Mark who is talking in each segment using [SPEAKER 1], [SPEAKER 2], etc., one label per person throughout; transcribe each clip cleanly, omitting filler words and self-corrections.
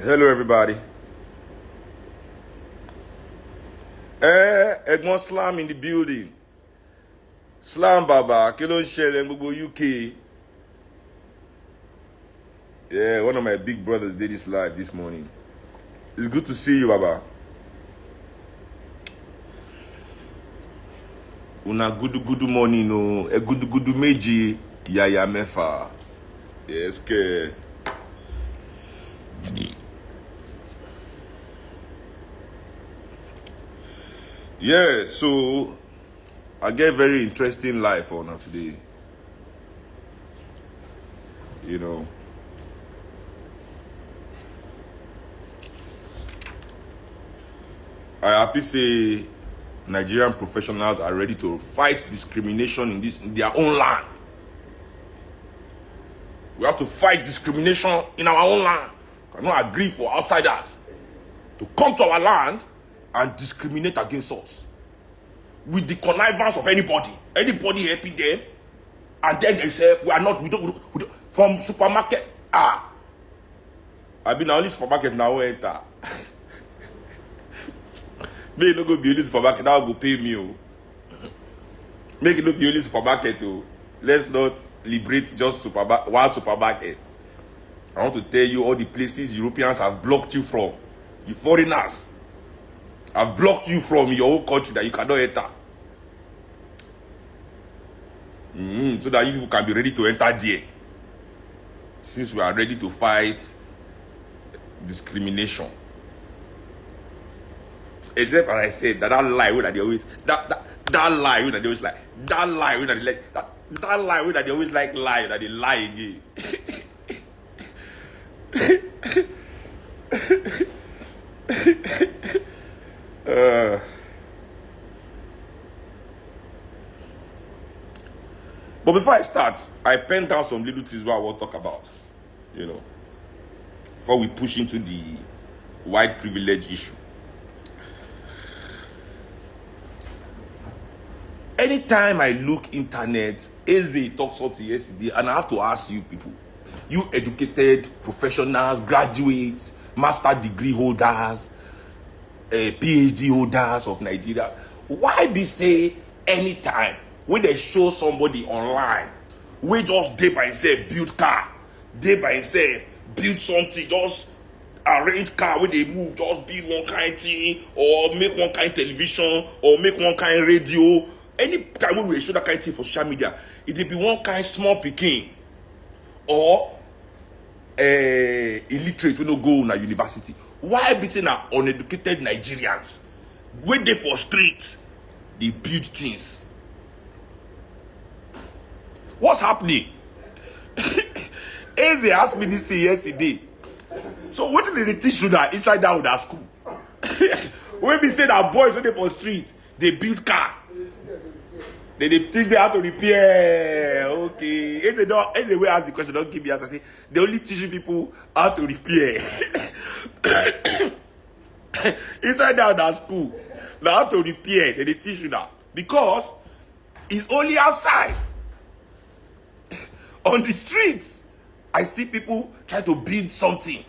[SPEAKER 1] Hello, everybody. Egmont Slam in the building. Slam Baba, kí ló ń ṣẹlẹ̀ ní gbogbo UK. Yeah, one of my big brothers did this live this morning. It's good to see you, Baba. Una gudu morning, no. Gudu méjì, yaya mẹ́fà. Yes, ke. Yeah, so I get very interesting life on us today. You know. I happy say Nigerian professionals are ready to fight discrimination in their own land. We have to fight discrimination in our own land. Cannot agree for outsiders to come to our land and discriminate against us with the connivance of anybody helping them, and then they say we don't from supermarket. I been the only supermarket now enter. Make it no go be only supermarket, now go pay me. Make it no be only supermarket. Let's not liberate just one supermarket. I want to tell you all the places Europeans have blocked you from. You foreigners have blocked you from your own country that you cannot enter. So that you people can be ready to enter there. Since we are ready to fight discrimination. Except as I said, that lie that they always that lie that they always like, that lie that they like, that lie that they always like lie that they lie again. But before I start, I pen down some little things what I want to talk about, you know, before we push into the white privilege issue. Anytime I look internet, Eze talks something yesterday, and I have to ask you people, you educated professionals, graduates, master degree holders, PhD holders of Nigeria, why they say anytime when they show somebody online, we just day by himself build car, day by himself build something, just arrange car where they move, just build one kind thing, or make one kind television, or make one kind radio. Any time when we show that kind of thing for social media, it will be one kind small picking or illiterate when no go na university. Why be saying na uneducated Nigerians when they for street they build things? What's happening? Eze asked me this thing yesterday. So what did they teach you that inside that with our school? When we say that boys when they for street they build car. They teach them how to repair. Okay. It's the way I ask the question, don't give me answer. Say they only teach people how to repair. Inside that school, now how to repair, they teach you that. Because it's only outside. On the streets, I see people try to build something.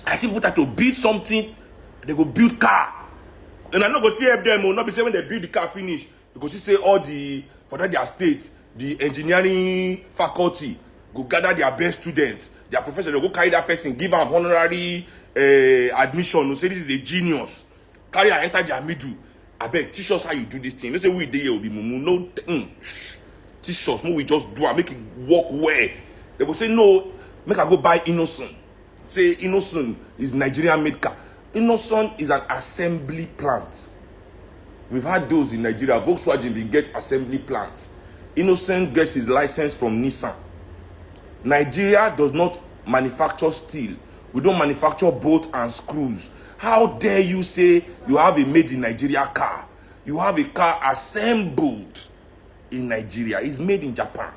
[SPEAKER 1] I see people try to build something. They go build car, and I not go still help them. Not be say when they build the car finish, you go see say all the for that their state, the engineering faculty go gather their best students, their professor. They go carry that person, give them honorary admission. No say this is a genius. Carry and enter their middle. I beg, teach us how you do this thing. Let's say we there will be mumu. No, teach us. No, we just do it. Make it work well. They go say no. Make I go buy Innocent. Say Innocent is Nigerian made car. Innocent is an assembly plant. We've had those in Nigeria. Volkswagen will get assembly plant. Innocent gets his license from Nissan. Nigeria does not manufacture steel. We don't manufacture bolts and screws. How dare you say you have a made in Nigeria car? You have a car assembled in Nigeria. It's made in Japan.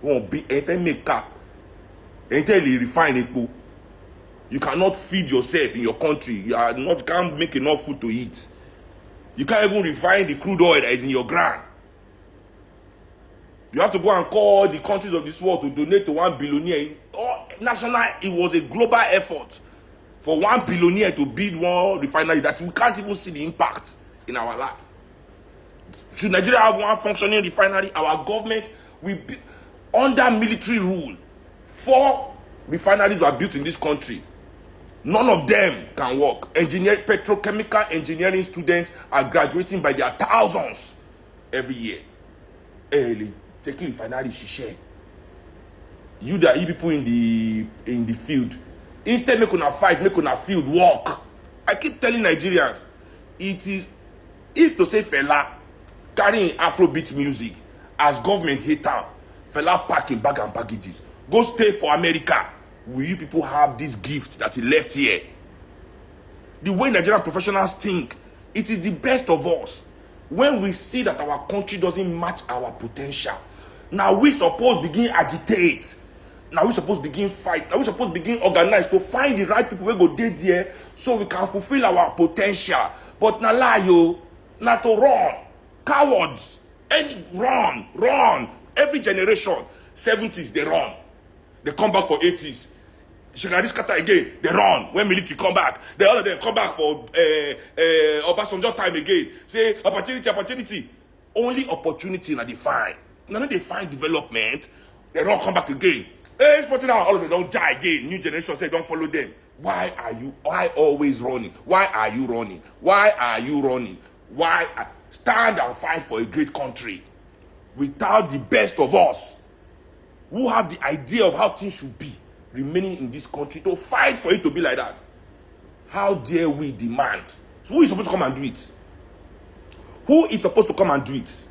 [SPEAKER 1] Won't be if I make car. Until you refine it. You cannot feed yourself in your country. You can't make enough food to eat. You can't even refine the crude oil that is in your ground. You have to go and call the countries of this world to donate to one billionaire. National, it was a global effort for one billionaire to build one refinery that we can't even see the impact in our life. Should Nigeria have one functioning refinery? Our government will be under military rule. 4 refineries were built in this country. None of them can work. Petrochemical engineering students are graduating by their thousands every year. Early, taking refinery shishe. You people in the field, instead make una fight, make una field work. I keep telling Nigerians, it is, if to say Fela carrying Afrobeat music as government hater, Fela packing bag and packages, go stay for America. Will you people have this gift that he left here? The way Nigerian professionals think, it is the best of us. When we see that our country doesn't match our potential, now we suppose begin agitate. Now we suppose begin fight. Now we suppose begin organize to find the right people who go dead here so we can fulfill our potential. But na lie yo, na to run. Cowards. Run. Every generation, 70s, they run. They come back for 80s. Shekari scatter again, they run. When military come back, they all of them come back for Obasanjo time again. Say, opportunity. Only opportunity na define. Now they find development, they run, come back again. Hey, sporting now, all of them don't die again. New generation say, don't follow them. Why always running? Why are you running? Stand and fight for a great country without the best of us who have the idea of how things should be remaining in this country to fight for it to be like that. How dare we demand? So who is supposed to come and do it? Who is supposed to come and do it?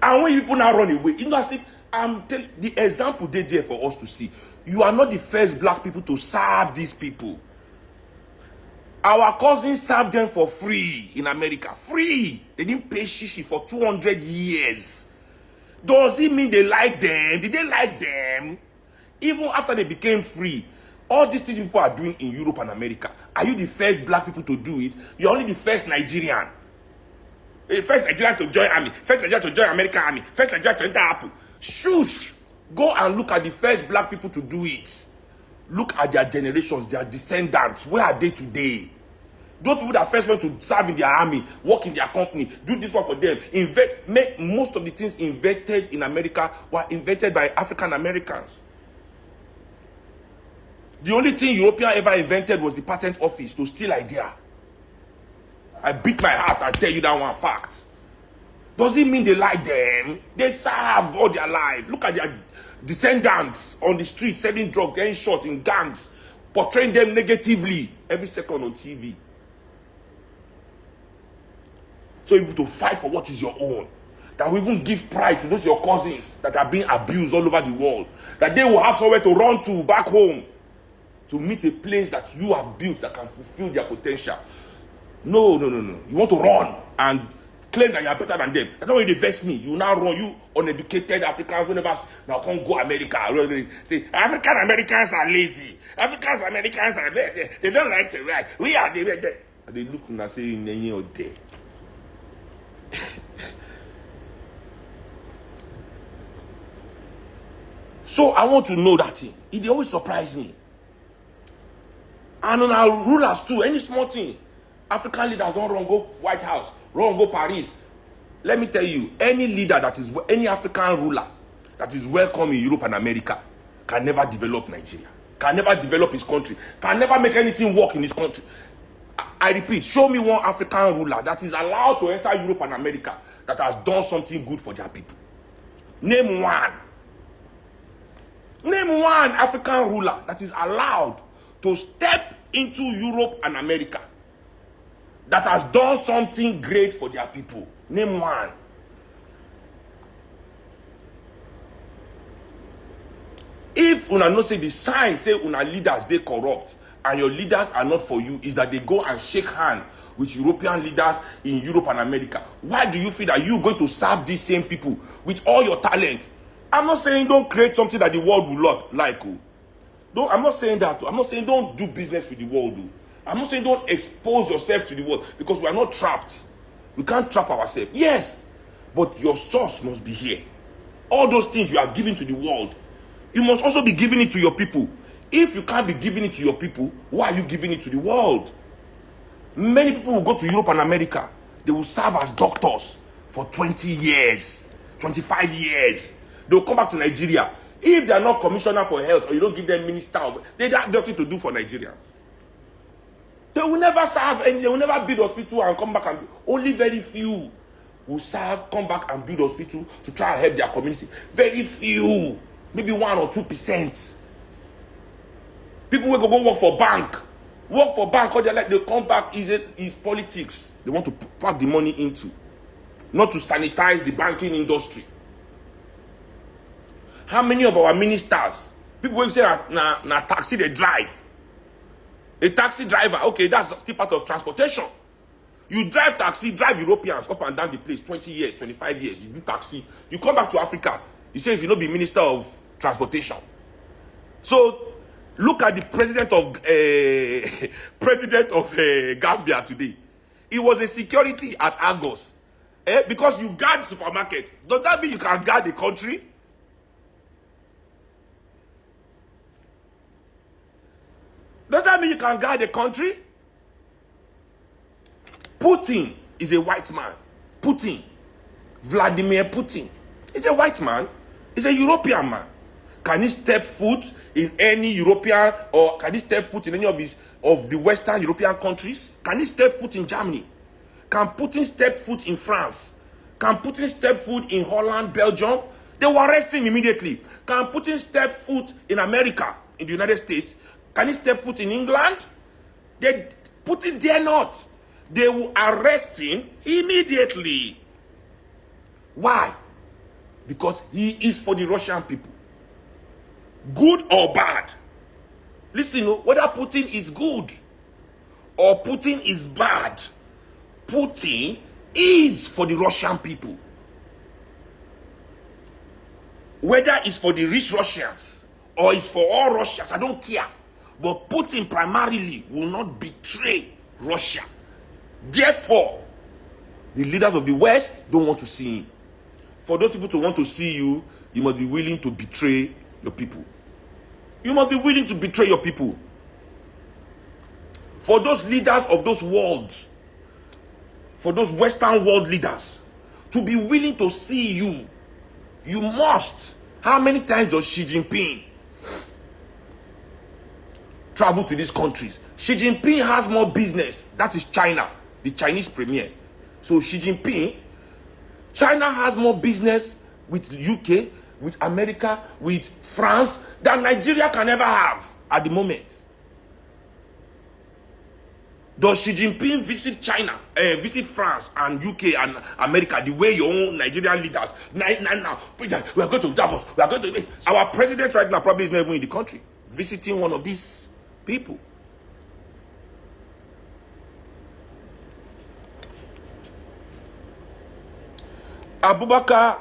[SPEAKER 1] And when people now run away, as if I'm telling the example they there for us to see. You are not the first black people to serve these people. Our cousins served them for free in America. Free. They didn't pay shishi for 200 years. Does it mean they like them? Did they like them? Even after they became free, all these things people are doing in Europe and America. Are you the first black people to do it? You're only the first Nigerian. First Nigerian to join army. First Nigerian to join American army. First Nigerian to enter Apple. Shush! Go and look at the first black people to do it. Look at their generations, their descendants. Where are they today? Those people that first went to serve in their army, work in their company, do this one for them, make most of the things invented in America were invented by African Americans. The only thing European ever invented was the patent office to steal idea. I beat my heart and tell you that one fact. Does it mean they like them? They serve all their life. Look at their descendants on the street selling drugs, getting shot in gangs, portraying them negatively every second on TV. So you're able to fight for what is your own. That will even give pride to those your cousins that are being abused all over the world. That they will have somewhere to run to back home. To meet a place that you have built that can fulfill their potential. No. You want to run and claim that you are better than them. That's not why they vex me. You now run, you uneducated Africans, whenever now can't go America. Say, African Americans are lazy. African Americans are they don't like to write. We are the they look and say in any old day. So I want to know that thing. It always surprise me. And on our rulers too, any small thing. African leaders don't run go White House, run go Paris. Let me tell you, any leader that is, any African ruler that is welcome in Europe and America can never develop Nigeria, can never develop his country, can never make anything work in his country. I repeat, show me one African ruler that is allowed to enter Europe and America that has done something good for their people. Name one. Name one African ruler that is allowed to step into Europe and America that has done something great for their people. Name one. If una know say the sign say una leaders they corrupt and your leaders are not for you, is that they go and shake hand with European leaders in Europe and America. Why do you feel that you're going to serve these same people with all your talent? I'm not saying don't create something that the world will not like. I'm not saying that. I'm not saying don't do business with the world. I'm not saying don't expose yourself to the world, because we are not trapped. We can't trap ourselves. Yes, but your source must be here. All those things you are giving to the world, you must also be giving it to your people. If you can't be giving it to your people, why are you giving it to the world? Many people will go to Europe and America. They will serve as doctors for 20 years, 25 years. They will come back to Nigeria. If they are not commissioner for health or you don't give them minister, they have nothing to do for Nigeria. They will never serve and they will never build hospital and come back and only very few will serve, come back and build hospital to try and help their community. Very few, maybe 1 or 2%. People will go work for bank all their life. They come back is politics. They want to pack the money into, not to sanitize the banking industry. How many of our ministers, people will say na taxi they drive? A taxi driver, okay, that's still part of transportation. You drive taxi, drive Europeans up and down the place, 20 years, 25 years, you do taxi. You come back to Africa, you say if you not be minister of transportation. So, look at the president of Gambia today. He was a security at Argos. Because you guard the supermarket. Does that mean you can guard the country? Does that mean you can guard the country? Putin is a white man. Putin. Vladimir Putin is a white man. He's a European man. Can he step foot in any European, or can he step foot in any of the Western European countries? Can he step foot in Germany? Can Putin step foot in France? Can Putin step foot in Holland, Belgium? They will arrest him immediately. Can Putin step foot in America, in the United States? Can he step foot in England? Putin dare not. They will arrest him immediately. Why? Because he is for the Russian people. Good or bad. Listen, whether Putin is good or Putin is bad, Putin is for the Russian people. Whether it's for the rich Russians or it's for all Russians, I don't care. But Putin primarily will not betray Russia. Therefore, the leaders of the West don't want to see him. For those people to want to see you, you must be willing to betray your people. You must be willing to betray your people. For those leaders of those worlds, for those Western world leaders, to be willing to see you, you must. How many times does Xi Jinping travel to these countries? Xi Jinping has more business. That is China, the Chinese premier. So Xi Jinping, China has more business with UK, with America, with France, than Nigeria can ever have at the moment. Does Xi Jinping visit China, visit France and UK and America the way your own Nigerian leaders? Now, we are going to Davos. We are going to. Our president right now probably is not even in the country, visiting one of these people. Abubakar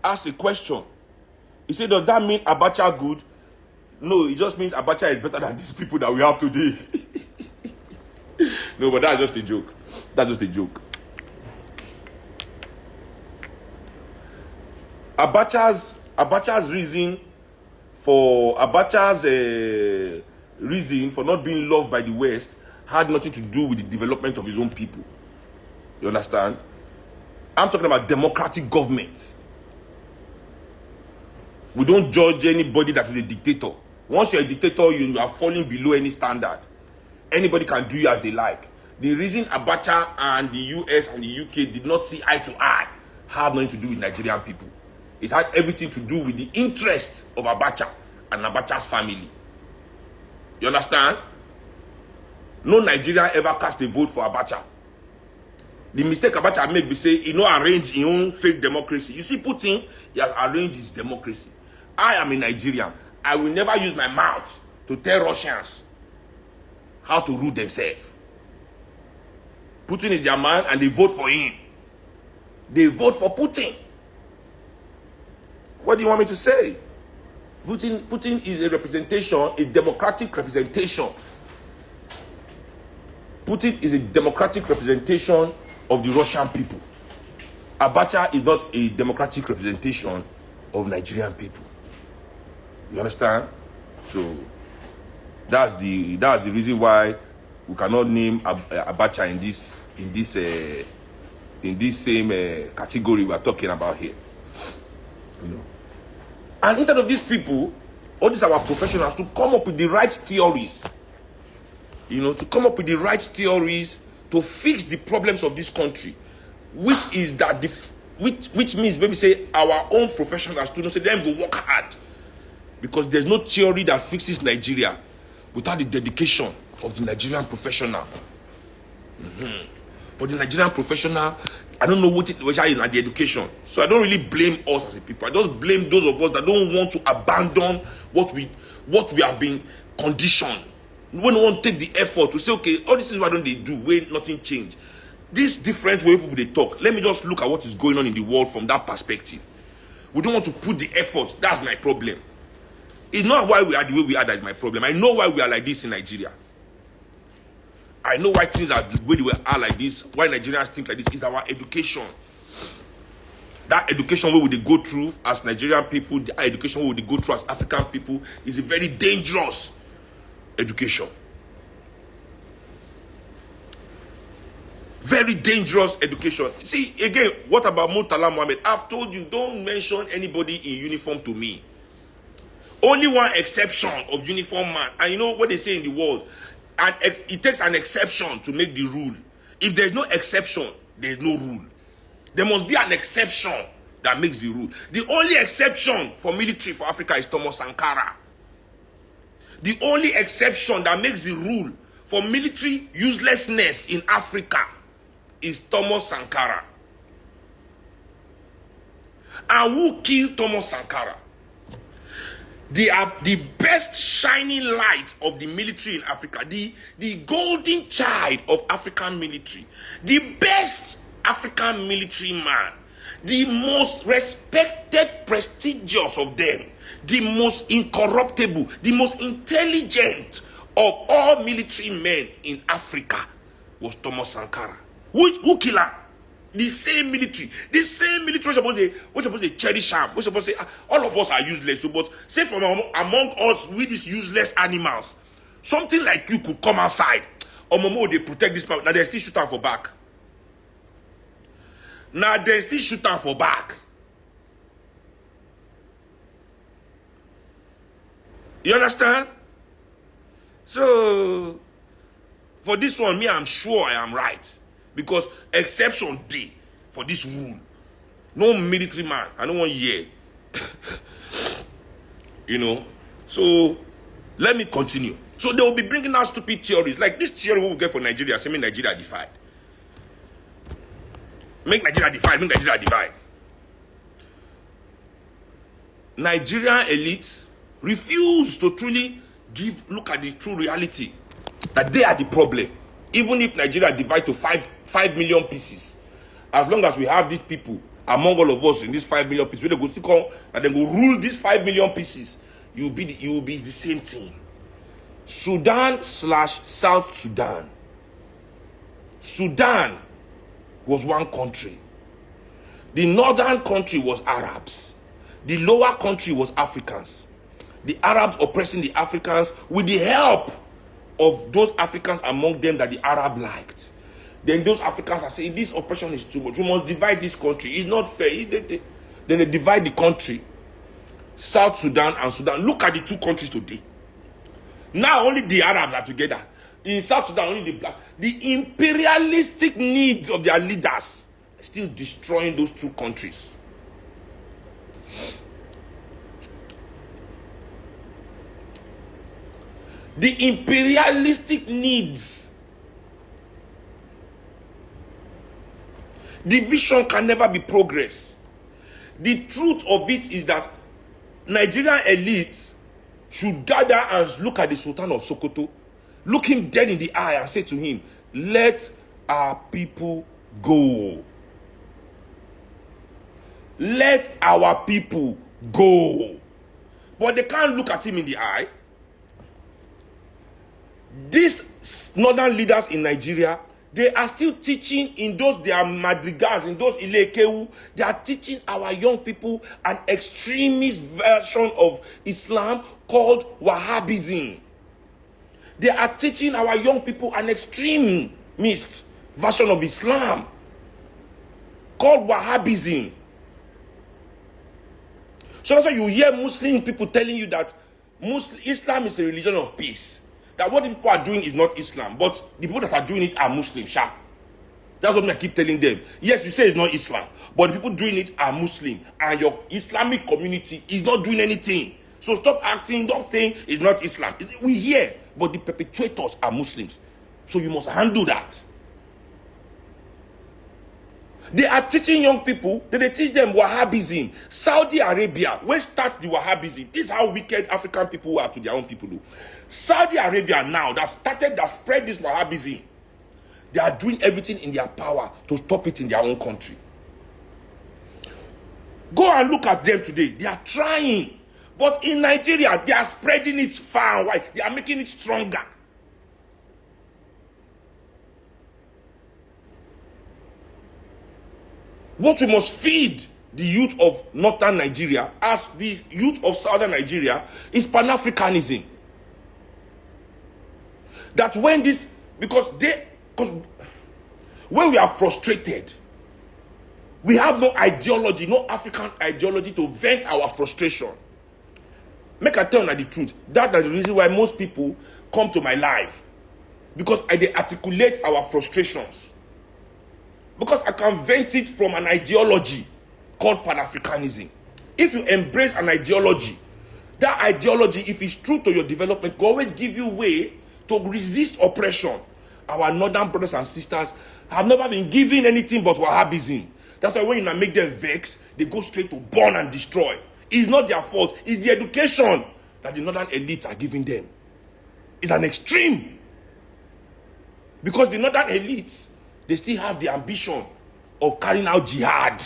[SPEAKER 1] asked a question. He said, does that mean Abacha good? No, it just means Abacha is better than these people that we have today. No, but that's just a joke. That's just a joke. Abacha's reason for not being loved by the West had nothing to do with the development of his own people. You understand? I'm talking about democratic government. We don't judge anybody that is a dictator. Once you're a dictator, you are falling below any standard. Anybody can do you as they like. The reason Abacha and the US and the UK did not see eye to eye had nothing to do with Nigerian people. It had everything to do with the interests of Abacha and Abacha's family. You understand? No Nigerian ever cast a vote for Abacha. The mistake Abacha make be say he no arrange his own fake democracy. You see Putin, he has arranged his democracy. I am a Nigerian. I will never use my mouth to tell Russians how to rule themselves. Putin is their man and they vote for him. They vote for Putin. What do you want me to say? Putin is a representation, a democratic representation. Putin is a democratic representation of the Russian people. Abacha is not a democratic representation of Nigerian people. You understand? So that's the reason why we cannot name Abacha in this same category we are talking about here. You know. And instead of these people, all these our professionals, to come up with the right theories, you know, to come up with the right theories to fix the problems of this country, which is that which means maybe say our own professionals students say them go work hard, because there's no theory that fixes Nigeria without the dedication of the Nigerian professional. But the Nigerian professional, I don't know which is in the education. So I don't really blame us as a people. I just blame those of us that don't want to abandon what we have been conditioned. We don't want to take the effort to say, okay, all this is why don't they do when nothing change. This different way people they talk. Let me just look at what is going on in the world from that perspective. We don't want to put the effort. That's my problem. It's not why we are the way we are that is my problem. I know why we are like this in Nigeria. I know why things are the way they are like this. Why Nigerians think like this is our education. That education where they go through as Nigerian people, the education where they go through as African people is a very dangerous education. Very dangerous education. See, again, what about Murtala Mohammed? I've told you, don't mention anybody in uniform to me. Only one exception of uniform man. And you know what they say in the world? And it takes an exception to make the rule. If there's no exception, there's no rule. There must be an exception that makes the rule. The only exception for military for Africa is Thomas Sankara. The only exception that makes the rule for military uselessness in Africa is Thomas Sankara. And who killed Thomas Sankara? They are the best shining light of the military in Africa, the golden child of African military, the best African military man, the most respected, prestigious of them, the most incorruptible, the most intelligent of all military men in Africa was Thomas Sankara. Who killed him? The same military was supposed to cherish him. We're supposed to say all of us are useless. So, but say from among us, we these useless animals, something like you could come outside. Or Momo, they protect this man. Now they still shoot him for back. You understand? So for this one, me, I'm sure I am right. Because exception day for this rule. No military man. I don't want to hear. You know. So let me continue. So they will be bringing out stupid theories. Like this theory we will get for Nigeria. Say, make Nigeria divide. Make Nigeria divide. Nigerian elites refuse to truly look at the true reality. That they are the problem. Even if Nigeria divide to 5 million pieces, as long as we have these people among all of us in these 5 million pieces, when they go to come and then go rule these 5 million pieces, you will be the same thing. Sudan/South Sudan. Sudan was one country. The northern country was Arabs. The lower country was Africans. The Arabs oppressing the Africans with the help of those Africans among them that the Arab liked. Then those Africans are saying this oppression is too much. We must divide this country. It's not fair. Then they divide the country. South Sudan and Sudan. Look at the two countries today. Now only the Arabs are together. In South Sudan, only the black. The imperialistic needs of their leaders are still destroying those two countries. The imperialistic needs. Division can never be progress. The truth of it is that Nigerian elites should gather and look at the Sultan of Sokoto, look him dead in the eye and say to him, let our people go. Let our people go. But they can't look at him in the eye. These northern leaders in Nigeria, They are still teaching in those their madrigals, in those ilekewu. They are teaching our young people an extremist version of Islam called Wahhabism. They are teaching our young people an extremist version of Islam called Wahhabism. So that's why you hear Muslim people telling you that Islam is a religion of peace. That what the people are doing is not Islam, but the people that are doing it are Muslim. Sha. That's what I keep telling them. Yes, you say it's not Islam, but the people doing it are Muslim, and your Islamic community is not doing anything. So stop acting, stop saying it's not Islam. We hear, but the perpetrators are Muslims. So you must handle that. They are teaching young people that they teach them Wahhabism. Saudi Arabia, where starts the Wahhabism? This is how wicked African people are to their own people. Saudi Arabia now that spread this Wahhabism, they are doing everything in their power to stop it in their own country. Go and look at them today. They are trying. But in Nigeria, they are spreading it far and wide. They are making it stronger. What we must feed the youth of northern Nigeria as the youth of southern Nigeria is Pan-Africanism. That when when we are frustrated, we have no ideology, no African ideology to vent our frustration. Make I tell you the truth. That's the reason why most people come to my life. Because they articulate our frustrations. Because I can vent it from an ideology called Pan-Africanism. If you embrace an ideology, that ideology, if it's true to your development, will always give you way to resist oppression. Our northern brothers and sisters have never been given anything but Wahhabism. That's why when you make them vex, they go straight to burn and destroy. It's not their fault. It's the education that the northern elites are giving them. It's an extreme. Because the northern elites, they still have the ambition of carrying out jihad.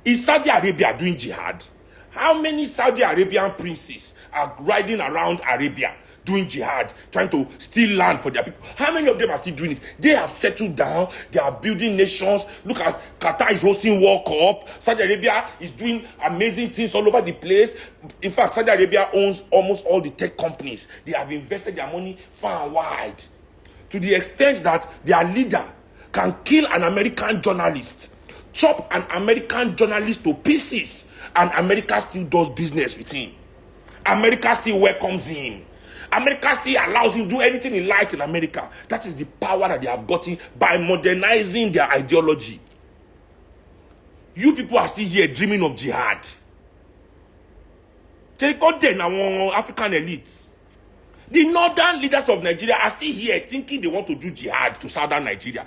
[SPEAKER 1] Is Saudi Arabia doing jihad? How many Saudi Arabian princes are riding around Arabia doing jihad, trying to steal land for their people? How many of them are still doing it? They have settled down. They are building nations. Look at Qatar is hosting World Cup. Saudi Arabia is doing amazing things all over the place. In fact, Saudi Arabia owns almost all the tech companies. They have invested their money far and wide. To the extent that their leader can kill an American journalist, chop an American journalist to pieces, and America still does business with him. America still welcomes him. America still allows him to do anything he likes in America. That is the power that they have gotten by modernizing their ideology. You people are still here dreaming of jihad. They got there now, African elites. The northern leaders of Nigeria are still here thinking they want to do jihad to southern Nigeria.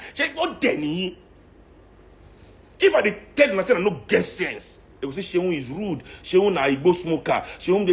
[SPEAKER 1] If I tell them I no get sense, they will say Seun is rude, Seun na Igbo smoker, Seun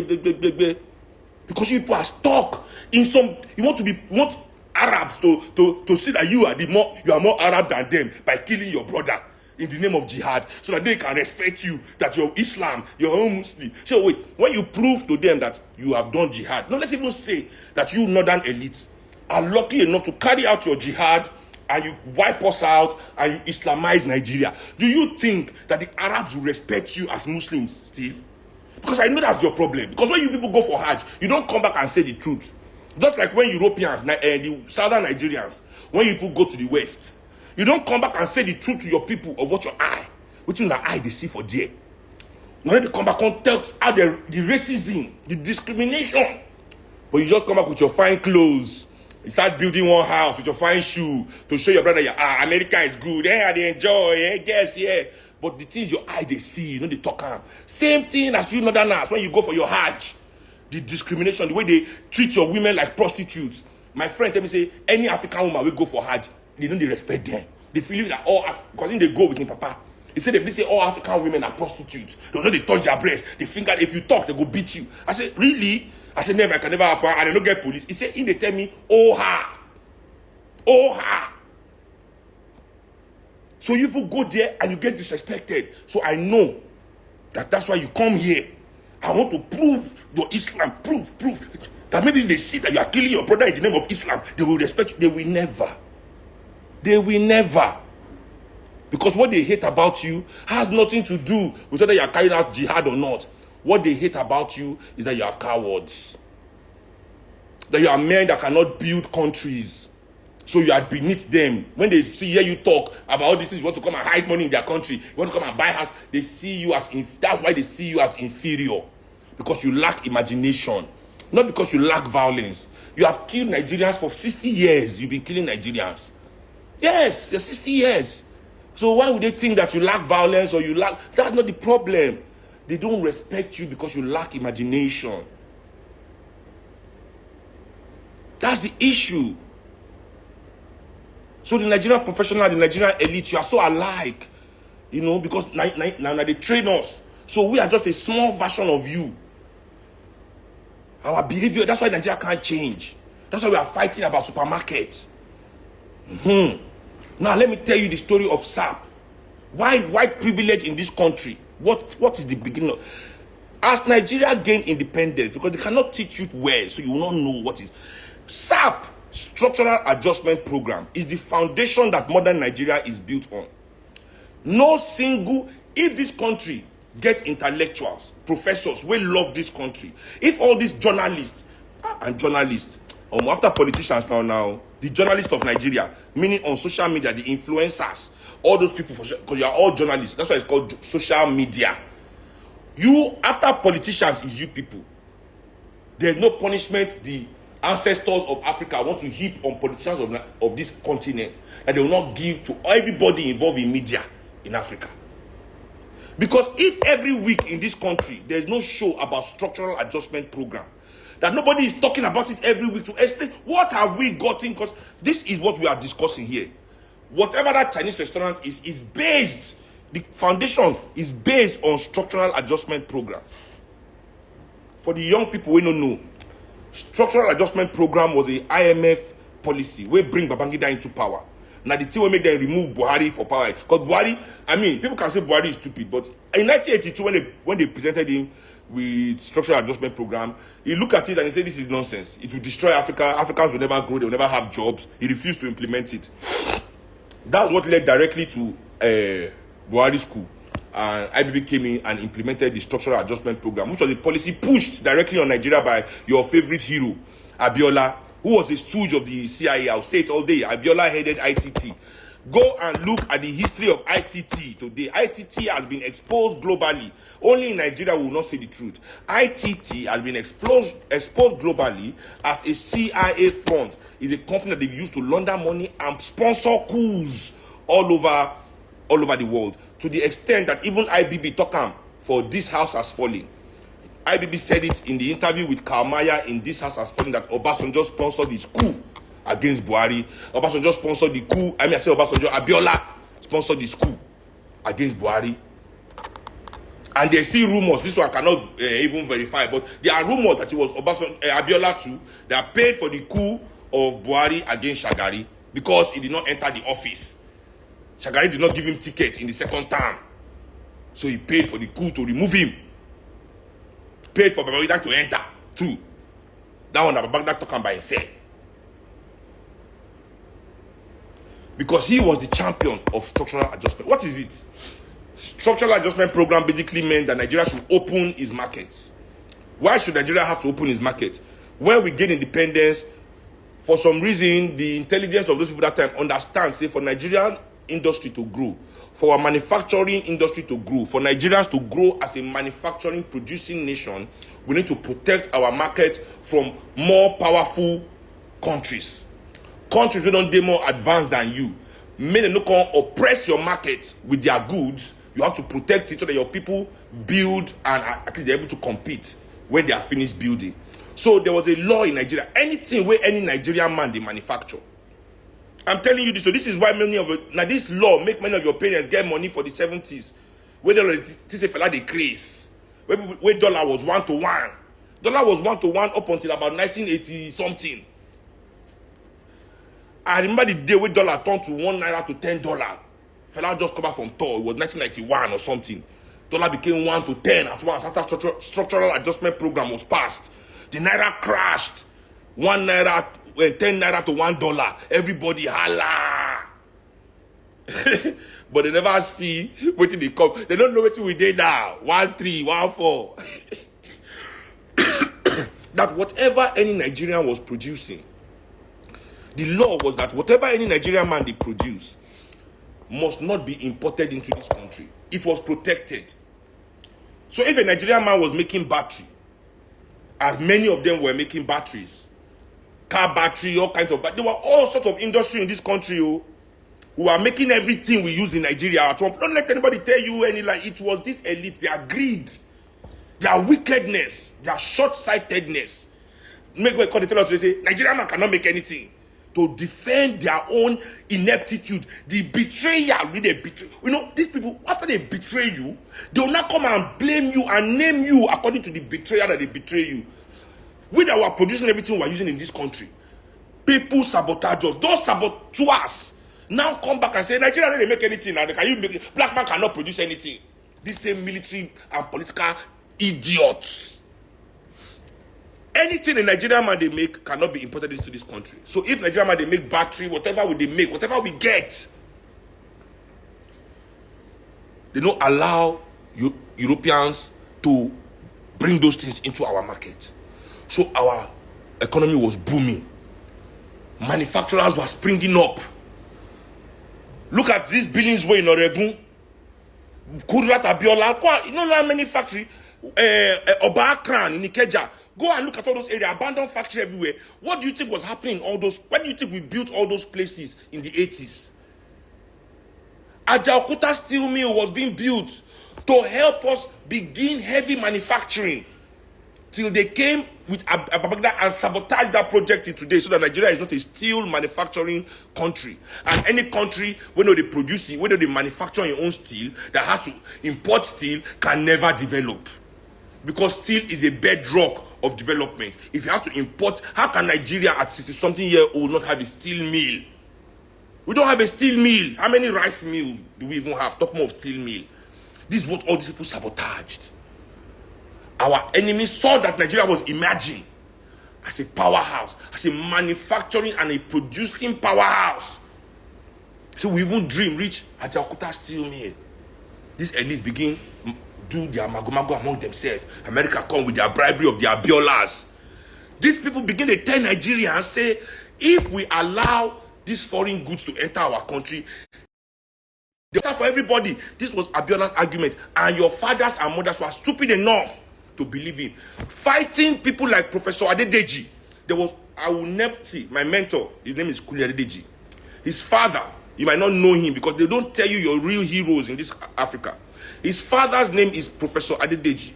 [SPEAKER 1] because you people are stuck in some. You want Arabs to see that you are more Arab than them by killing your brother in the name of jihad, so that they can respect you, that you're Islam, you're own Muslim. So wait, when you prove to them that you have done jihad, no, let's even say that you northern elites are lucky enough to carry out your jihad and you wipe us out and you Islamize Nigeria. Do you think that the Arabs will respect you as Muslims still? Because I know that's your problem. Because when you people go for Hajj, you don't come back and say the truth. Just like when Europeans, the southern Nigerians, when you people go to the West, you don't come back and say the truth to your people of what your eye, which in the eye they see for there. When they come back and tell out the racism, the discrimination, but you just come back with your fine clothes, you start building one house with your fine shoe to show your brother, America is good, they enjoy, guess, yeah. But the things your eye they see, they talk on. Same thing as you northerners when you go for your Hajj, the discrimination, the way they treat your women like prostitutes. My friend tell me say any African woman will go for Hajj. They respect them. They feel that because then they go with him, Papa. He said they say all African women are prostitutes. They touch their breasts. They think that if you talk, they go beat you. I said, really? I said, never, I can never happen. And I don't get police. He said, they tell me, oh her. So you people go there and you get disrespected. So I know that's why you come here. I want to prove your Islam. Prove. That maybe they see that you are killing your brother in the name of Islam. They will respect you. They will never. They will never. Because what they hate about you has nothing to do with whether you are carrying out jihad or not. What they hate about you is that you are cowards. That you are men that cannot build countries. So you are beneath them. When they hear you talk about all these things, you want to come and hide money in their country, you want to come and buy house, they see you as, that's why they see you as inferior. Because you lack imagination. Not because you lack violence. You have killed Nigerians for 60 years. You've been killing Nigerians. Yes, for 60 years. So why would they think that you lack violence or you lack... That's not the problem. They don't respect you because you lack imagination. That's the issue. So the Nigerian professional, the Nigerian elite, you are so alike. You know, because now they train us. So we are just a small version of you. Our behavior, that's why Nigeria can't change. That's why we are fighting about supermarkets. Now let me tell you the story of SAP. Why white privilege in this country? What is the beginning of? As Nigeria gained independence, because they cannot teach you well, so you will not know what is. SAP, Structural Adjustment Program, is the foundation that modern Nigeria is built on. No single, if this country gets intellectuals, professors, we love this country. If all these journalists, after politicians now, the journalists of Nigeria, meaning on social media, the influencers, all those people, because you are all journalists, that's why it's called social media. You, after politicians, is you people. There's no punishment the ancestors of Africa want to heap on politicians of this continent that they will not give to everybody involved in media in Africa. Because if every week in this country there's no show about structural adjustment program, that nobody is talking about it every week to explain what have we gotten, because this is what we are discussing here. Whatever that Chinese restaurant is based, the foundation is based on structural adjustment program. For the young people we don't know, structural adjustment program was a IMF policy we bring Babangida into power. Now the thing will make them remove Buhari for power. Because Buhari, I mean, people can say Buhari is stupid, but in 1982 when they presented him with structural adjustment program, he looked at it and he said, this is nonsense. It will destroy Africa. Africans will never grow. They will never have jobs. He refused to implement it. That's what led directly to Buhari school. And IBB came in and implemented the structural adjustment program, which was a policy pushed directly on Nigeria by your favorite hero, Abiola, who was a stooge of the CIA. I'll say it all day. Abiola headed ITT. Go and look at the history of ITT today. ITT has been exposed globally. Only in Nigeria will not say the truth. ITT has been exposed globally as a CIA front. It's a company that they've used to launder money and sponsor coups all over the world. To the extent that even IBB talk for This House Has Fallen. IBB said it in the interview with Kalmaya in This House Has Fallen that Obasanjo sponsored his coup against Buhari. Obasanjo sponsored the coup. I say Obasanjo, Abiola sponsored this coup against Buhari. And there's still rumors. This one I cannot even verify, but there are rumors that it was Abiola too that paid for the coup of Buhari against Shagari because he did not enter the office. Shagari did not give him ticket in the second term, so he paid for the coup to remove him. Paid for Babangida to enter too. That one Babangida talking by himself. Because he was the champion of structural adjustment. What is it? Structural adjustment program basically meant that Nigeria should open its markets. Why should Nigeria have to open its market? When we gain independence, for some reason, the intelligence of those people that time understand, say, for Nigerian industry to grow, for our manufacturing industry to grow, for Nigerians to grow as a manufacturing producing nation, we need to protect our market from more powerful countries. Countries who don't be more advanced than you. Many no can oppress your market with their goods. You have to protect it so that your people build and at least they're able to compete when they are finished building. So there was a law in Nigeria. Anything where any Nigerian man they manufacture. I'm telling you this. So this is why this law make many of your parents get money for the 70s. Where this a fella they craze. Where dollar was 1 to 1. Dollar was 1 to 1 up until about 1980 something. I remember the day when dollar turned to 1 naira to $10. Fella just come back from tour. It was 1991 or something. Dollar became 1 to 10 at once after structural adjustment program was passed. The naira crashed. 1 naira, 10 naira to $1. Everybody holla. But they never see wetin dey come. They don't know wetin we dey now. 1-3, 1-4. That whatever any Nigerian was producing, the law was that whatever any Nigerian man they produce must not be imported into this country. It was protected. So if a Nigerian man was making battery, as many of them were making batteries, car battery, all kinds of, but there were all sorts of industry in this country, who are making everything we use in Nigeria. Don't let anybody tell you any like it was this elite, their greed, their wickedness, their short-sightedness. Make what they tell us, they say Nigerian man cannot make anything. To defend their own ineptitude, the betrayal, really betray. You know, these people, after they betray you, they will not come and blame you and name you according to the betrayal that they betray you. We that were producing everything we are using in this country, people sabotage us. Those saboteurs now come back and say, Nigeria don't make anything. Now, can you make it? Black man cannot produce anything. These same military and political idiots. Anything a Nigerian man they make cannot be imported into this country. So if Nigerian man they make battery, whatever they make, whatever we get, they don't allow Europeans to bring those things into our market. So our economy was booming. Manufacturers were springing up. Look at these buildings where in Oregon, Kudrat Abiola, you know how many factories, Oba Akran in Ikeja. Go and look at all those areas, abandoned factory everywhere. What do you think was happening in all those? When do you think we built all those places in the 80s? Ajaokuta steel mill was being built to help us begin heavy manufacturing. Till they came with Babangida and sabotaged that project till today, so that Nigeria is not a steel manufacturing country. And any country, when they produce it, when they manufacture your own steel, that has to import steel, can never develop. Because steel is a bedrock of development. If you have to import, how can Nigeria at 60-something-year-old not have a steel mill? We don't have a steel mill. How many rice mills do we even have? Talk more of steel mill. This is what all these people sabotaged. Our enemies saw that Nigeria was emerging as a powerhouse, as a manufacturing and a producing powerhouse. So we even dream reach Ajaokuta steel mill. These elites begin do their mago among themselves. America come with their bribery of their Abiolas. These people begin to tell Nigerians, say, if we allow these foreign goods to enter our country, better for everybody. This was Abiola's argument, and your fathers and mothers were stupid enough to believe in. Fighting people like Professor Adedeji. There was, I will never see, my mentor, his name is Kuli Adedeji. His father, you might not know him because they don't tell you your real heroes in this Africa. His father's name is Professor Adedeji.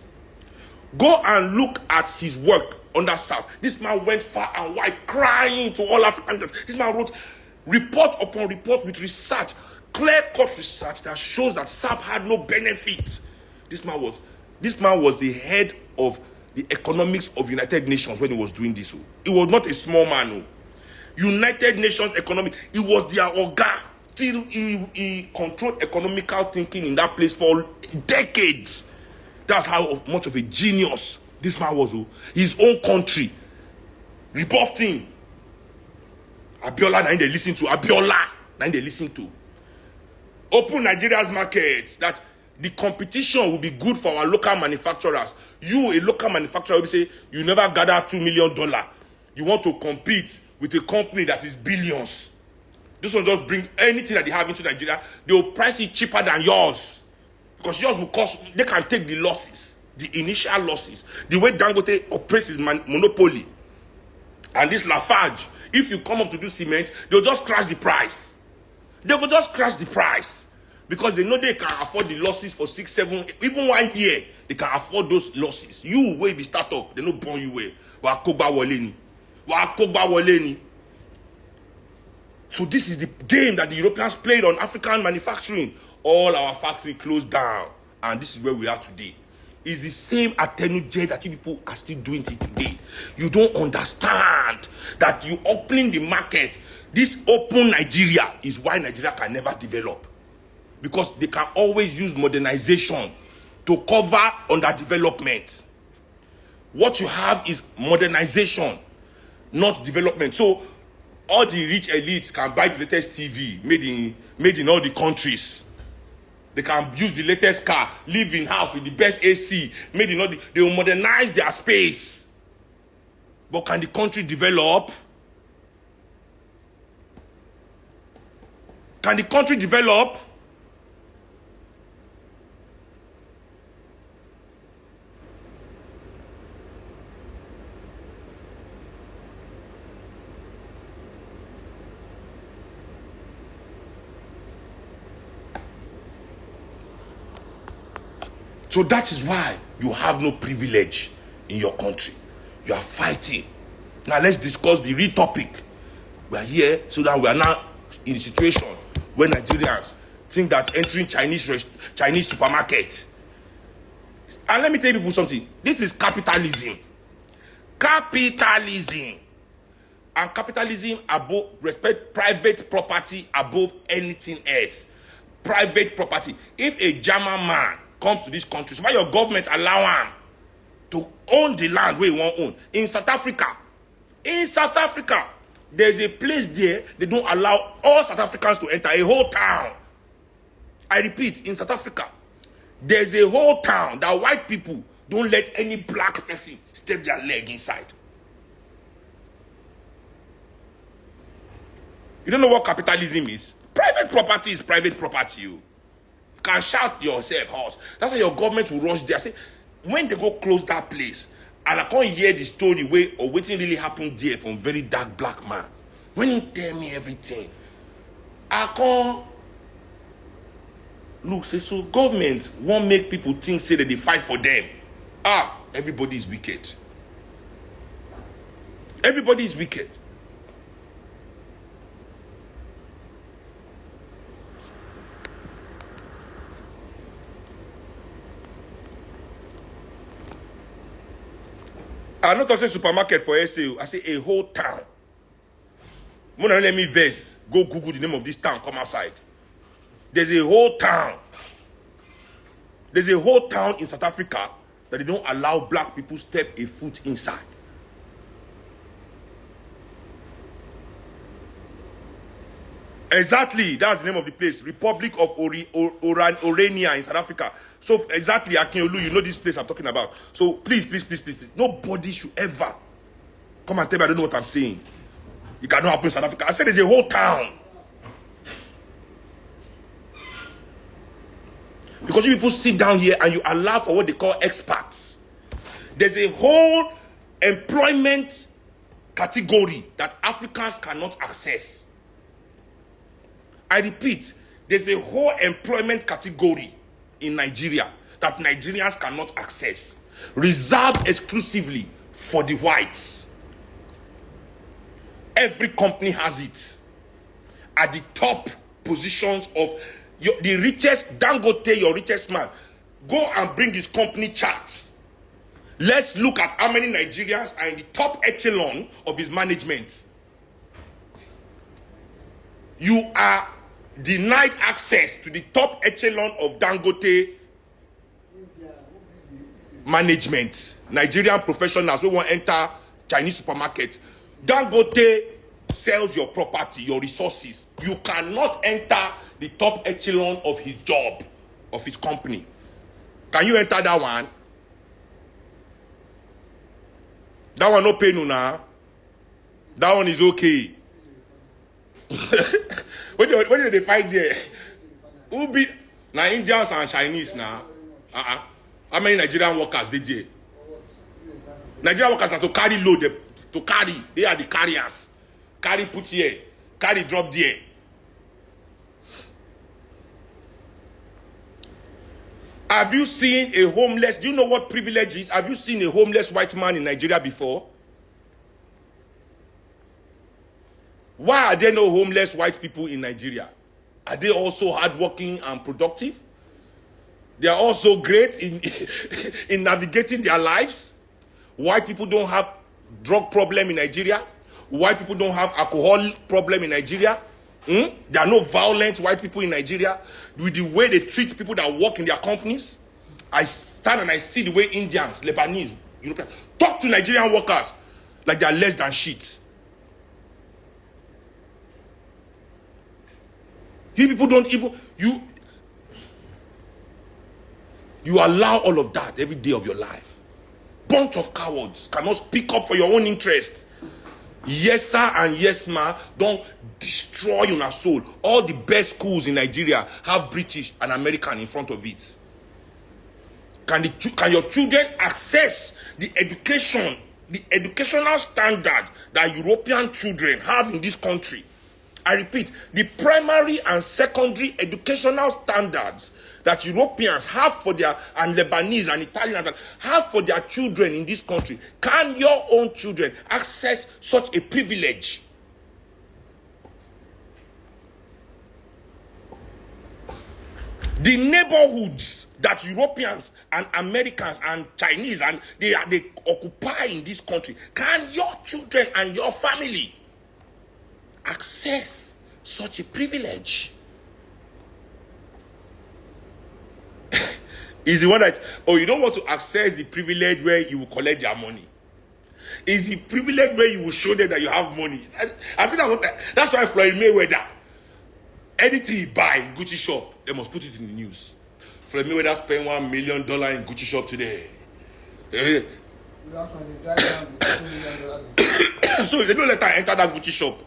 [SPEAKER 1] Go and look at his work under South. This man went far and wide crying to all Africans. This man wrote report upon report with research, clear-cut research that shows that SAP had no benefit. This man was the head of the economics of United Nations when he was doing this. He was not a small man. United Nations economic, he was their Oga. Till he controlled economical thinking in that place for decades. That's how much of a genius this man was. His own country rebuffed him. Abiola, now they listen to. Abiola, now they listen to. Open Nigeria's markets, that the competition will be good for our local manufacturers. You, a local manufacturer, will say, you never gather $2 million. You want to compete with a company that is billions. This one just bring anything that they have into Nigeria. They will price it cheaper than yours. Because yours will cost, they can take the losses, the initial losses. The way Dangote operates his monopoly. And this Lafarge, if you come up to do cement, they'll just crash the price. They will just crash the price. Because they know they can afford the losses for 6, 7, even 1 year. They can afford those losses. You, where the startup, they don't burn you away. Wakoba waleni. So this is the game that the Europeans played on African manufacturing. All our factory closed down. And this is where we are today. It's the same attenuate that you people are still doing it today. You don't understand that you opening the market. This open Nigeria is why Nigeria can never develop. Because they can always use modernization to cover underdevelopment. What you have is modernization, not development. So all the rich elites can buy the latest TV made in made in all the countries. They can use the latest car, live in house with the best AC, made in all the... They will modernize their space. But can the country develop? Can the country develop? So that is why you have no privilege in your country. You are fighting. Now let's discuss the real topic. We are here so that we are now in the situation where Nigerians think that entering Chinese supermarket. And let me tell people something. This is capitalism. Capitalism. And capitalism above respect private property above anything else. Private property. If a German man comes to this country, so why your government allow him to own the land where he won't own? In South Africa, there's a place there, they don't allow all South Africans to enter a whole town. I repeat, in South Africa, there's a whole town that white people don't let any black person step their leg inside. You don't know what capitalism is? Private property is private property. You can shout yourself house. That's why your government will rush there. Say, when they go close that place, and I can't hear the story where or what really happened there from very dark black man. When he tell me everything, I can't look, say, so government won't make people think, say that they fight for them. Everybody is wicked. Everybody is wicked. I'm not talking supermarket for SA. I say a whole town. Mona, let me verse. Go Google the name of this town. Come outside. There's a whole town. There's a whole town in South Africa that they don't allow black people step a foot inside. Exactly. That's the name of the place. Republic of Orania in South Africa. So exactly, Akinolu, you know this place I'm talking about. So please, nobody should ever come and tell me I don't know what I'm saying. It cannot happen in South Africa. I said there's a whole town. Because you people sit down here and you allow for what they call expats. There's a whole employment category that Africans cannot access. I repeat, there's a whole employment category in Nigeria that Nigerians cannot access, reserved exclusively for the whites. Every company has it. At the top positions of the richest, Dangote, your richest man, go and bring his company chart. Let's look at how many Nigerians are in the top echelon of his management. You are denied access to the top echelon of Dangote management. Nigerian professionals who want to enter Chinese supermarket. Dangote sells your property, your resources. You cannot enter the top echelon of his job, of his company. Can you enter that one? That one no pay no now. That one is okay. When do they fight there? Who be now Indians and Chinese now? How many Nigerian workers did there? Nigerian workers are to carry load, to carry. They are the carriers. Carry put here, carry drop there. Have you seen a homeless? Do you know what privilege is? Have you seen a homeless white man in Nigeria before? Why are there no homeless white people in Nigeria? Are they also hardworking and productive? They are also great in, in navigating their lives. White people don't have drug problem in Nigeria. White people don't have alcohol problem in Nigeria. There are no violent white people in Nigeria. With the way they treat people that work in their companies, I stand and I see the way Indians, Lebanese, Europeans talk to Nigerian workers like they are less than shit. You people don't even, you allow all of that every day of your life. Bunch of cowards cannot speak up for your own interest. Yes, sir, and yes, ma, don't destroy your soul. All the best schools in Nigeria have British and American in front of it. Can your children access the education, the educational standard that European children have in this country? I repeat, the primary and secondary educational standards that Europeans have for their, and Lebanese and Italians have for their children in this country. Can your own children access such a privilege? The neighborhoods that Europeans and Americans and Chinese and they occupy in this country, can your children and your family access such a privilege? Is the one that, oh, you don't want to access the privilege where you will collect their money. Is the privilege where you will show them that you have money. I think that's why Floyd Mayweather, anything he buy in Gucci shop, they must put it in the news. Floyd Mayweather spent $1 million in Gucci shop today.
[SPEAKER 2] That's when they drive down the $2 million.
[SPEAKER 1] So they don't let her enter that Gucci shop.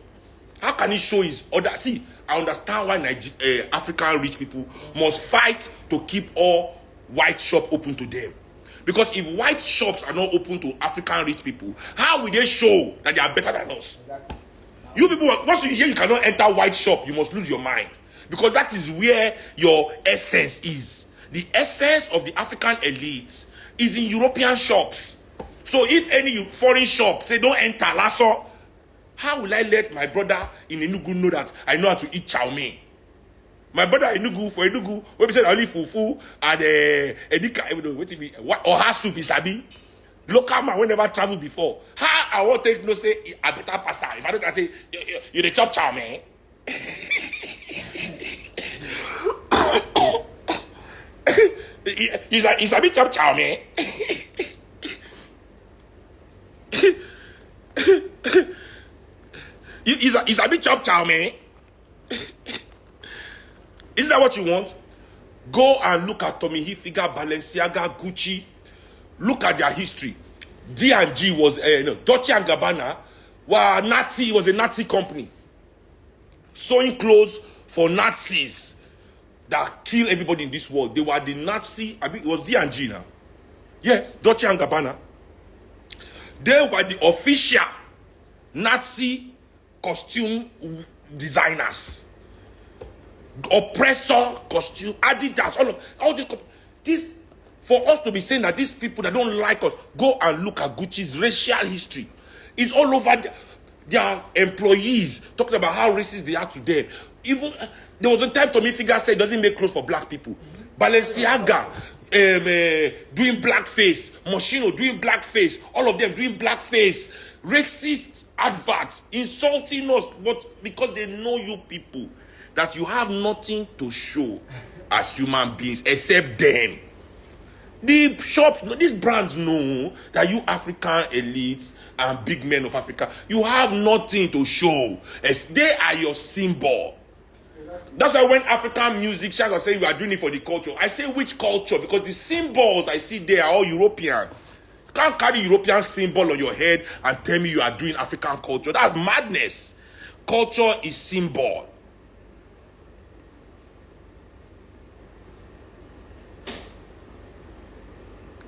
[SPEAKER 1] How can he show his other? See, I understand why African rich people must fight to keep all white shops open to them. Because if white shops are not open to African rich people, how will they show that they are better than us?
[SPEAKER 2] Exactly.
[SPEAKER 1] You people, once you hear you cannot enter white shop, you must lose your mind. Because that is where your essence is. The essence of the African elites is in European shops. So if any foreign shop say don't enter, lasso, how will I let my brother in Enugu know that I know how to eat chow mein? My brother in Enugu, for Enugu, when we say only fufu and edika, what or her soup is sabi. Local man, we never traveled before. How I want to take no say I better pass. If I don't I say you the chop chow mein. He's a bit chop chow mein. He's a bit chop chow man. Isn't that what you want? Go and look at Tommy Hilfiger, Balenciaga, Gucci. Look at their history. D&G was Dolce and Gabbana was a Nazi company. Sewing clothes for Nazis that kill everybody in this world. They were the Nazi. I mean, it was D&G now. Yes, Dolce and Gabbana. They were the official Nazi costume designers. Oppressor costume, Adidas, all this. For us to be saying that these people that don't like us, go and look at Gucci's racial history. It's all over their employees talking about how racist they are to them. Even there was a time Tommy Hilfiger said doesn't make clothes for black people. Balenciaga doing blackface, Moschino doing blackface, all of them doing blackface, racist adverts, insulting us, but because they know you people that you have nothing to show as human beings except them. The shops, these brands know that you African elites and big men of Africa, you have nothing to show. As they are your symbol. That's why when African musicians are saying we are doing it for the culture, I say which culture? Because the symbols I see there are all European. You can't carry European symbol on your head and tell me you are doing African culture. That's madness. Culture is symbol.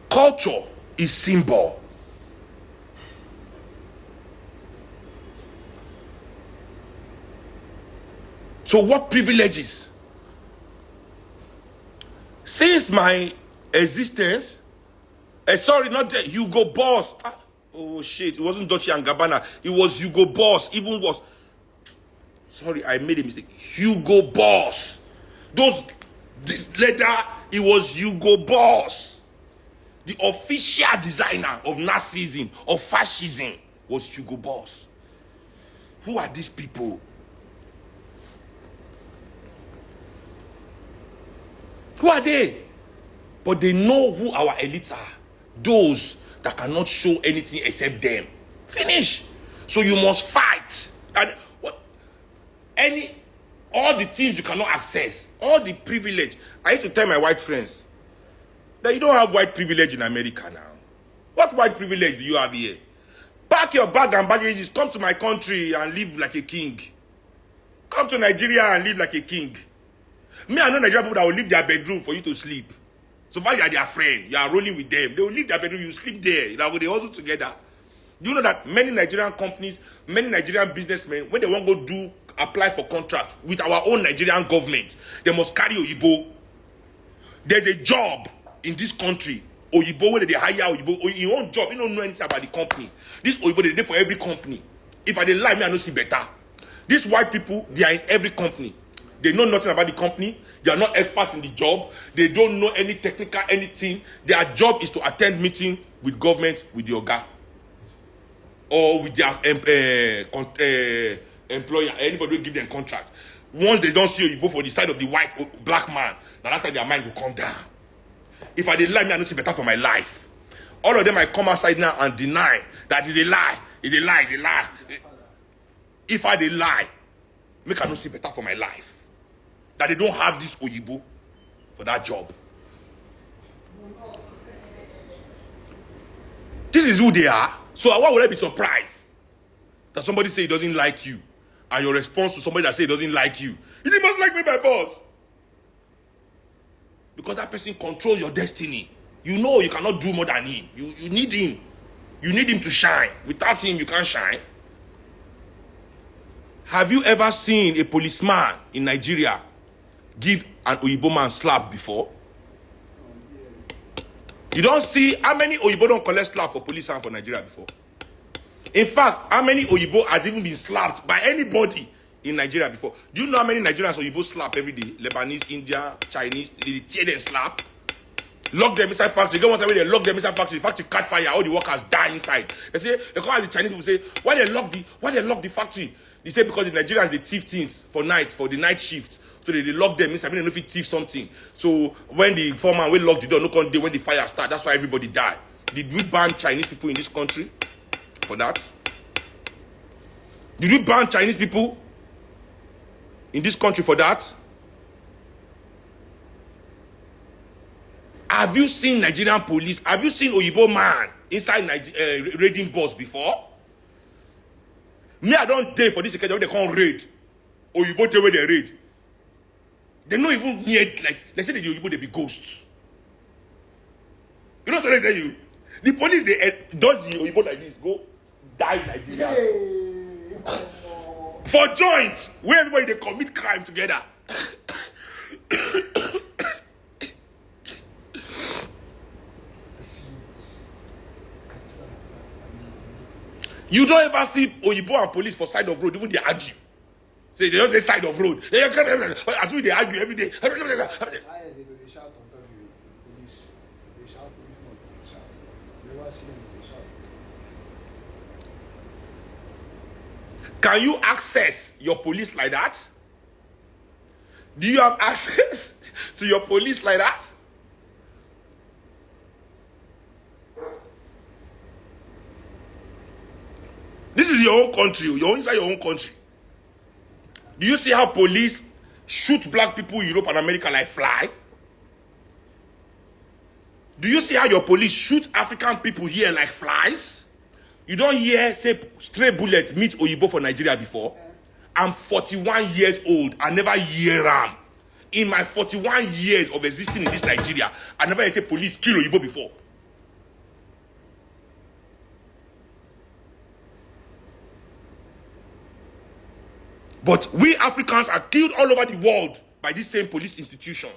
[SPEAKER 1] Culture is symbol. So what privileges? Since my existence, sorry, not the Hugo Boss. Oh shit, it wasn't Dolce and Gabbana. It was Hugo Boss. Even was. Sorry, I made a mistake. Hugo Boss. This letter, it was Hugo Boss. The official designer of Nazism, of fascism, was Hugo Boss. Who are these people? Who are they? But they know who our elites are. Those that cannot show anything except them. Finish. So you must fight. And all the things you cannot access, all the privilege. I used to tell my white friends that you don't have white privilege in America now. What white privilege do you have here? Pack your bag and baggages, come to my country and live like a king. Come to Nigeria and live like a king. Me, I know Nigerian people that will leave their bedroom for you to sleep. So far you are their friend, you are rolling with them. They will leave their bedroom, you sleep there. You know, they hustle together. Do you know that many Nigerian companies, many Nigerian businessmen, when they want to go apply for contract with our own Nigerian government, they must carry Oyibo. There's a job in this country, Oyibo, where they hire Oyibo. Your own job, you don't know anything about the company. This Oyibo, they do for every company. If I didn't lie, me, I don't see better. These white people, they are in every company. They know nothing about the company. They are not experts in the job. They don't know any technical anything. Their job is to attend meeting with government, with the Oga, or with their employer. Anybody will give them contract. Once they don't see Oyibo for the side of the black man, now that time their mind will come down. If I didn't lie, me, I don't see better for my life. All of them might come outside now and deny that is a lie. It's a lie. It's a lie. If I did lie, me cannot see better for my life. That they don't have this Oyibo for that job. This is who they are. So why would I be surprised that somebody say he doesn't like you, and your response to somebody that say he doesn't like you is he must like me by force? Because that person controls your destiny. You know you cannot do more than him. You need him. You need him to shine. Without him, you can't shine. Have you ever seen a policeman in Nigeria give an Oyibo man slap before? You don't see how many Oyibo don't collect slap for police and for Nigeria before. In fact, how many Oyibo has even been slapped by anybody in Nigeria before? Do you know how many Nigerians Oyibo slap every day? Lebanese, India, Chinese, they tear them slap. Lock them inside factory. Get one time when they lock them inside factory, the factory catch fire, all the workers die inside. They say, they come as the Chinese people say, why they lock the factory? They say because the Nigerians they thief things for the night shift. So they lock them inside. I mean, they don't thief something. So when the foreman will lock the door, look on day when the fire start. That's why everybody died. Did we ban Chinese people in this country for that? Did we ban Chinese people in this country for that? Have you seen Nigerian police? Have you seen Oyibo man inside raiding bus before? Me, I don't dare for this occasion when they can't raid. Oyibo tell where they raid. They not even near, like, let's say the Oyibo, they be ghosts. You know what I tell you? The police, they dodge the Oyibo like this, go die in Nigeria. Hey. For joints, where everybody they commit crime together. You don't ever see Oyibo and police for side of road, even they argue. Say they don't the side of road. They argue every day.
[SPEAKER 2] They shout on top of the police. They shout, police shout. You never see them, they shout.
[SPEAKER 1] Can you access your police like that? Do you have access to your police like that? This is your own country. You're inside your own country. Do you see how police shoot black people in Europe and America like fly? Do you see how your police shoot African people here like flies? You don't hear, say, stray bullets meet Oyibo for Nigeria before? I'm 41 years old. I never hear them. In my 41 years of existing in this Nigeria, I never hear say police kill Oyibo before. But we Africans are killed all over the world by this same police institution.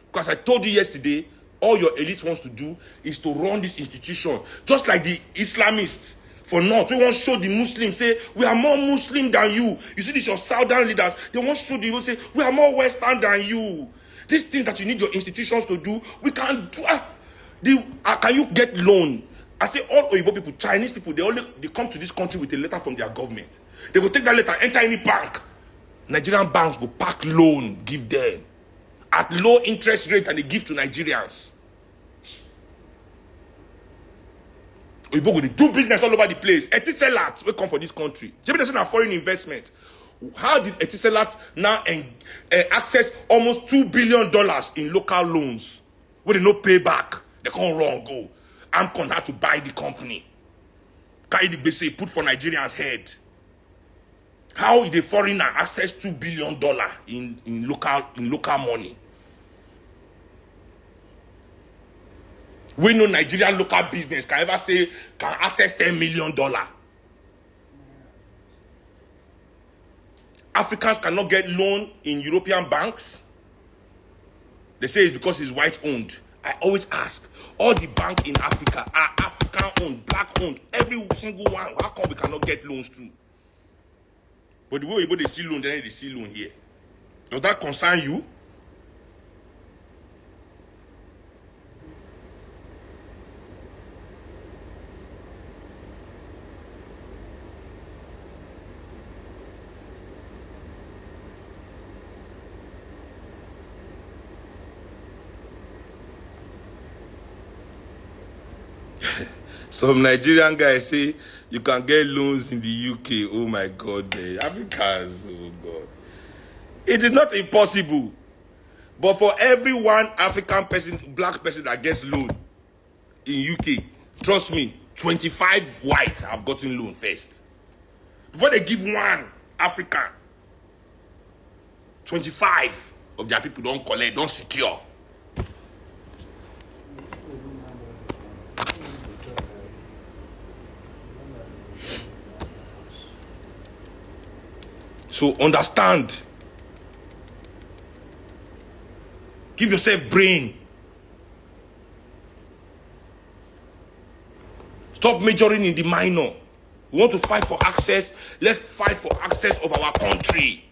[SPEAKER 1] Because I told you yesterday, all your elite wants to do is to run this institution. Just like the Islamists for North. We want to show the Muslims, say, we are more Muslim than you. You see this, your Southern leaders, they want to show the people, say, we are more Western than you. These things that you need your institutions to do, we can't do. Can you get loan? I say all Oyibo people, Chinese people, they come to this country with a letter from their government. They will take that letter, enter any bank. Nigerian banks will pack loan, give them at low interest rate, and they give to Nigerians. Oyibo go dey do business all over the place. Eti sellers will come for this country. Maybe they say na foreign investment. How did Etisalat now access almost $2 billion in local loans? Where they no pay back. They can't run go. AMCON had to buy the company. Carry the basic put for Nigerians' head. How is the foreigner access $2 billion in local money? We know Nigerian local business can ever say can access $10 million. Africans cannot get loan in European banks. They say it's because it's white owned. I always ask, all the banks in Africa are African owned, black owned, every single one. How come we cannot get loans too? But the way they see loan, then they see loan here. Does that concern you? Some Nigerian guys say you can get loans in the UK. Oh my God, Africans, oh God. It is not impossible. But for every one African person, black person that gets loan in UK, trust me, 25 white have gotten loan first. Before they give one African, 25 of their people don't collect, don't secure. So understand. Give yourself brain. Stop majoring in the minor. We want to fight for access. Let's fight for access of our country.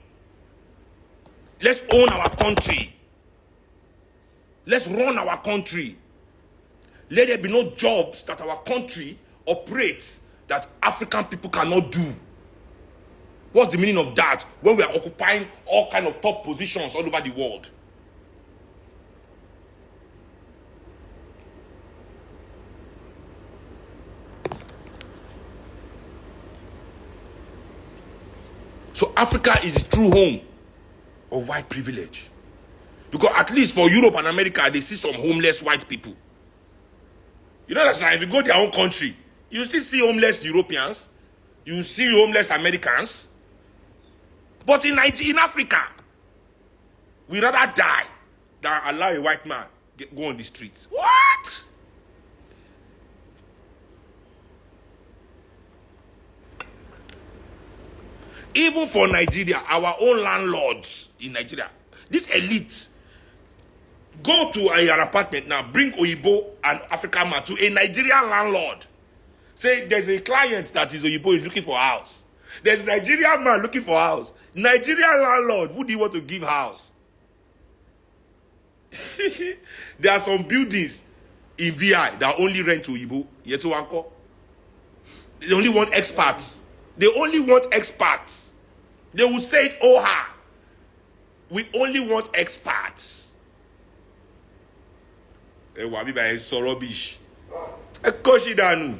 [SPEAKER 1] Let's own our country. Let's run our country. Let there be no jobs that our country operates that African people cannot do. What's the meaning of that when we are occupying all kind of top positions all over the world? So Africa is the true home of white privilege. Because at least for Europe and America, they see some homeless white people. You know that's right. If you go to their own country, you still see homeless Europeans. You see homeless Americans. But in Africa, we rather die than allow a white man go on the streets. What? Even for Nigeria, our own landlords in Nigeria, this elite, go to your apartment now, bring Oyibo and African man to a Nigerian landlord. Say there's a client that is Oyibo is looking for a house. There's a Nigerian man looking for a house. Nigerian landlord, who do you want to give house? There are some buildings in VI that only rent to Oyibo. Yetuwanko. They only want expats. They only want expats. They will say it, oh ha. We only want expats. Wabi ba so rubbish. Ekoshi danu.